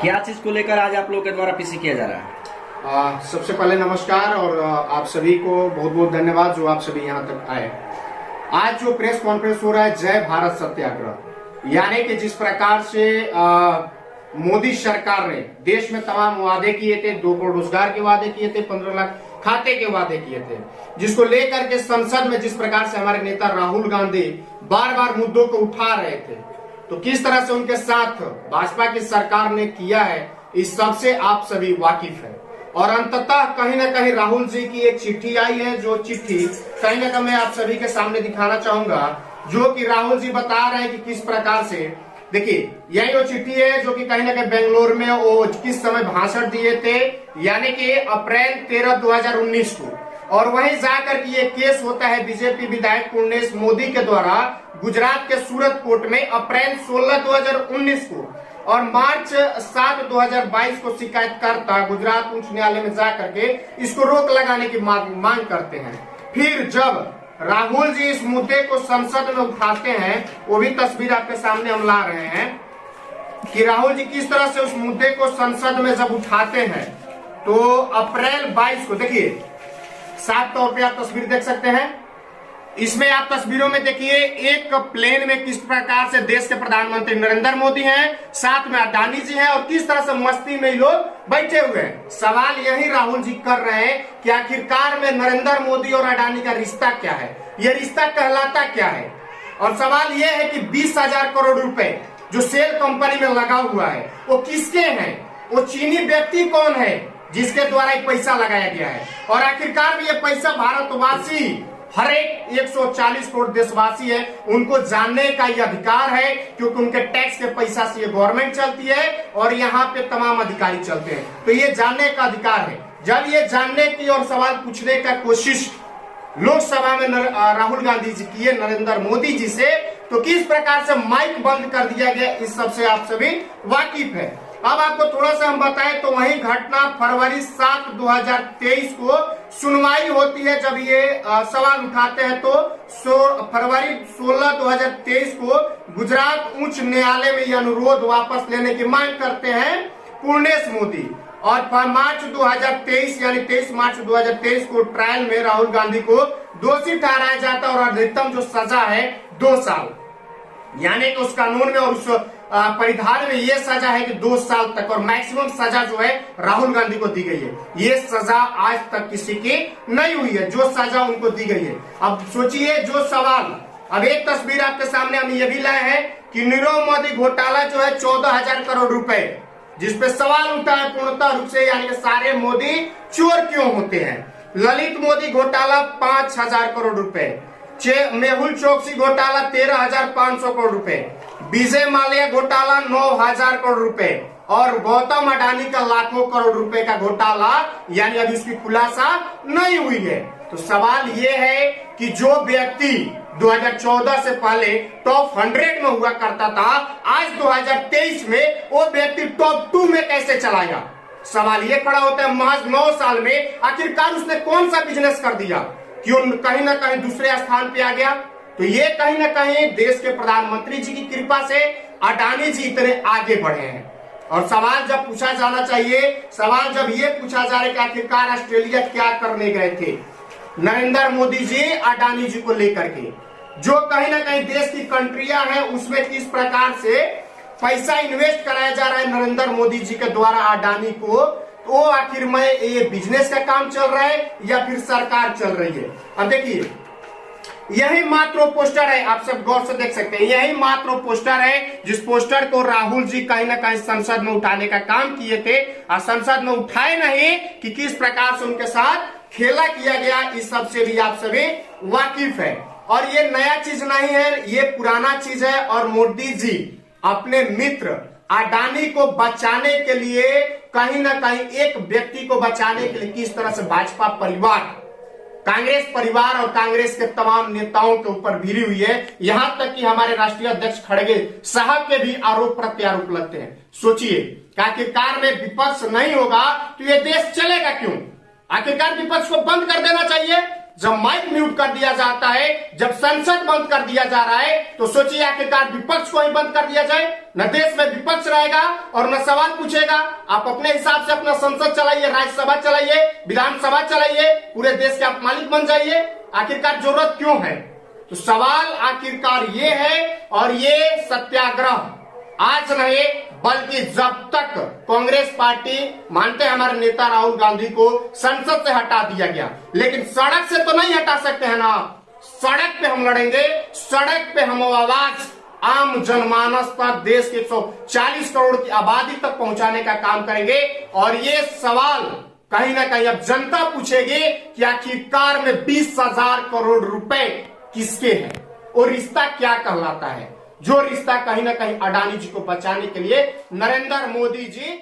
क्या चीज को लेकर आज आप लोगों के द्वारा पीसी किया जा रहा है? सबसे पहले नमस्कार और आप सभी को बहुत बहुत धन्यवाद जो आप सभी यहाँ तक आए। आज जो प्रेस कॉन्फ्रेंस हो रहा है जय भारत सत्याग्रह, यानी कि जिस प्रकार से मोदी सरकार ने देश में तमाम वादे किए थे, 2 करोड़ रोजगार के वादे किए थे, 15 लाख खाते के वादे किए थे, जिसको लेकर के संसद में जिस प्रकार से हमारे नेता राहुल गांधी बार बार मुद्दों को उठा रहे थे, तो किस तरह से उनके साथ भाजपा की सरकार ने किया है इस सबसे आप सभी वाकिफ है। और अंततः कहीं ना कहीं राहुल जी की एक चिट्ठी आई है, जो चिट्ठी कहीं ना कहीं मैं आप सभी के सामने दिखाना चाहूंगा, जो कि राहुल जी बता रहे हैं कि किस प्रकार से, देखिए यही वो चिट्ठी है जो कि कहीं ना कहीं बेंगलोर में वो किस समय भाषण दिए थे, यानी कि अप्रैल 13 2019 को, और वहीं जाकर के ये केस होता है बीजेपी विधायक पुर्णेश मोदी के द्वारा गुजरात के सूरत कोर्ट में अप्रैल 16 2019 को, और मार्च 7 2022 को शिकायतकर्ता गुजरात उच्च न्यायालय में जाकर के इसको रोक लगाने की मांग करते हैं। फिर जब राहुल जी इस मुद्दे को संसद में उठाते हैं, वो भी तस्वीर आपके सामने हम ला रहे हैं कि राहुल जी किस तरह से उस मुद्दे को संसद में जब उठाते हैं, तो अप्रैल 22 को देखिए, साफ तौर पे आप तस्वीर देख सकते हैं। इसमें आप तस्वीरों में देखिए एक प्लेन में किस प्रकार से देश के प्रधानमंत्री नरेंद्र मोदी हैं, साथ में अडानी जी हैं, और किस तरह से मस्ती में लोग बैठे हुए हैं। सवाल यही राहुल जी कर रहे हैं कि आखिरकार में नरेंद्र मोदी और अडानी का रिश्ता क्या है, ये रिश्ता कहलाता क्या है। और सवाल यह है कि 20,000 करोड़ रुपए जो सेल कंपनी में लगा हुआ है वो किसके हैं, वो चीनी व्यक्ति कौन है जिसके द्वारा ये पैसा लगाया गया है, और आखिरकार में ये पैसा भारतवासी हर एक 140 करोड़ देशवासी है, उनको जानने का ये अधिकार है, क्योंकि उनके टैक्स के पैसा से ये गवर्नमेंट चलती है और यहाँ पे तमाम अधिकारी चलते हैं, तो ये जानने का अधिकार है। जब ये जानने की और सवाल पूछने का कोशिश लोकसभा में राहुल गांधी जी किए नरेंद्र मोदी जी से, तो किस प्रकार से माइक बंद कर दिया गया, इस सबसे आप सभी वाकिफ है। अब आपको थोड़ा सा हम बताएं तो वही घटना फरवरी 7 2023 को सुनवाई होती है। जब ये सवाल उठाते हैं तो फरवरी 16 2023 को गुजरात उच्च न्यायालय में ये अनुरोध वापस लेने की मांग करते हैं पुर्णेश मोदी, और मार्च 2023 यानी 23 मार्च 2023 को ट्रायल में राहुल गांधी को दोषी ठहराया जाता है, और अधिकतम जो सजा है 2 साल, यानी कि उस कानून में और उस परिधान में ये सजा है कि 2 साल तक, और मैक्सिमम सजा जो है राहुल गांधी को दी गई है। ये सजा आज तक किसी की नहीं हुई है, जो सजा उनको दी गई है। अब सोचिए जो सवाल, अब एक तस्वीर आपके सामने हम ये भी लाए हैं कि नीरव मोदी घोटाला जो है 14,000 करोड़ रुपए, जिसपे सवाल उठा है पूर्णतः रूप से, यानी कि सारे मोदी चोर क्यों होते हैं। ललित मोदी घोटाला 5,000 करोड़ रुपए, मेहुल चोकसी घोटाला 13,500 करोड़ रुपए, विजय माल्या घोटाला 9,000 करोड़ रुपए, और गौतम अडानी का लाखों करोड़ रुपए का घोटाला, यानी अभी उसकी खुलासा नहीं हुई है। तो सवाल ये है कि जो व्यक्ति 2014 से पहले टॉप 100 में हुआ करता था, आज 2023 में वो व्यक्ति टॉप 2 में कैसे चला गया। सवाल ये खड़ा होता है, महज 9 साल में आखिरकार उसने कौन सा बिजनेस कर दिया, क्यों कहीं ना कहीं दूसरे स्थान पे आ गया। तो ये कहीं ना कहीं देश के प्रधानमंत्री जी की कृपा से अडानी जी इतने आगे बढ़े हैं। और सवाल जब पूछा जाना चाहिए, सवाल जब ये पूछा जा रहा है कि आखिरकार ऑस्ट्रेलिया क्या करने गए थे नरेंद्र मोदी जी अडानी जी को लेकर के, जो कहीं ना कहीं देश की कंट्रियां हैं उसमें किस प्रकार से पैसा इन्वेस्ट कराया जा रहा है नरेंद्र मोदी जी के द्वारा अडानी को, तो आखिर में ये बिजनेस का काम चल रहा है या फिर सरकार चल रही है। अब देखिए यही मात्र पोस्टर है, आप सब गौर से देख सकते हैं, यही मात्र पोस्टर है जिस पोस्टर को राहुल जी कहीं ना कहीं संसद में उठाने का काम किए थे, और संसद में उठाए नहीं कि किस प्रकार से उनके साथ खेला किया गया, इस सब से भी आप सभी वाकिफ है। और ये नया चीज नहीं है, ये पुराना चीज है, और मोदी जी अपने मित्र अडानी को बचाने के लिए, कहीं ना कहीं एक व्यक्ति को बचाने के लिए किस तरह से भाजपा परिवार, कांग्रेस परिवार और कांग्रेस के तमाम नेताओं के ऊपर भिड़ी हुई है। यहां तक कि हमारे राष्ट्रीय अध्यक्ष खड़गे साहब के भी आरोप प्रत्यारोप लगते हैं। सोचिए आखिरकार में विपक्ष नहीं होगा तो ये देश चलेगा क्यों। आखिरकार विपक्ष को बंद कर देना चाहिए, जब माइक म्यूट कर दिया जाता है, जब संसद बंद कर दिया जा रहा है, तो सोचिए आखिरकार विपक्ष को ही बंद कर दिया जाए। न देश में विपक्ष रहेगा और न सवाल पूछेगा। आप अपने हिसाब से अपना संसद चलाइए, राज्यसभा चलाइए, विधानसभा चलाइए, पूरे देश के आप मालिक बन जाइए। आखिरकार जरूरत क्यों है? तो सवाल आखिरकार ये है, और ये सत्याग्रह आज नहीं बल्कि जब तक कांग्रेस पार्टी मानते हैं हमारे नेता राहुल गांधी को संसद से हटा दिया गया, लेकिन सड़क से तो नहीं हटा सकते हैं ना। सड़क पे हम लड़ेंगे, सड़क पे हम आवाज आम जनमानस तक, देश के 140 करोड़ की आबादी तक पहुंचाने का काम करेंगे। और ये सवाल कहीं ना कहीं अब जनता पूछेगी कि आखिरकार में 20,000 करोड़ रुपए किसके हैं, और रिश्ता क्या कहलाता है, जो रिश्ता कहीं ना कहीं अडानी जी को बचाने के लिए नरेंद्र मोदी जी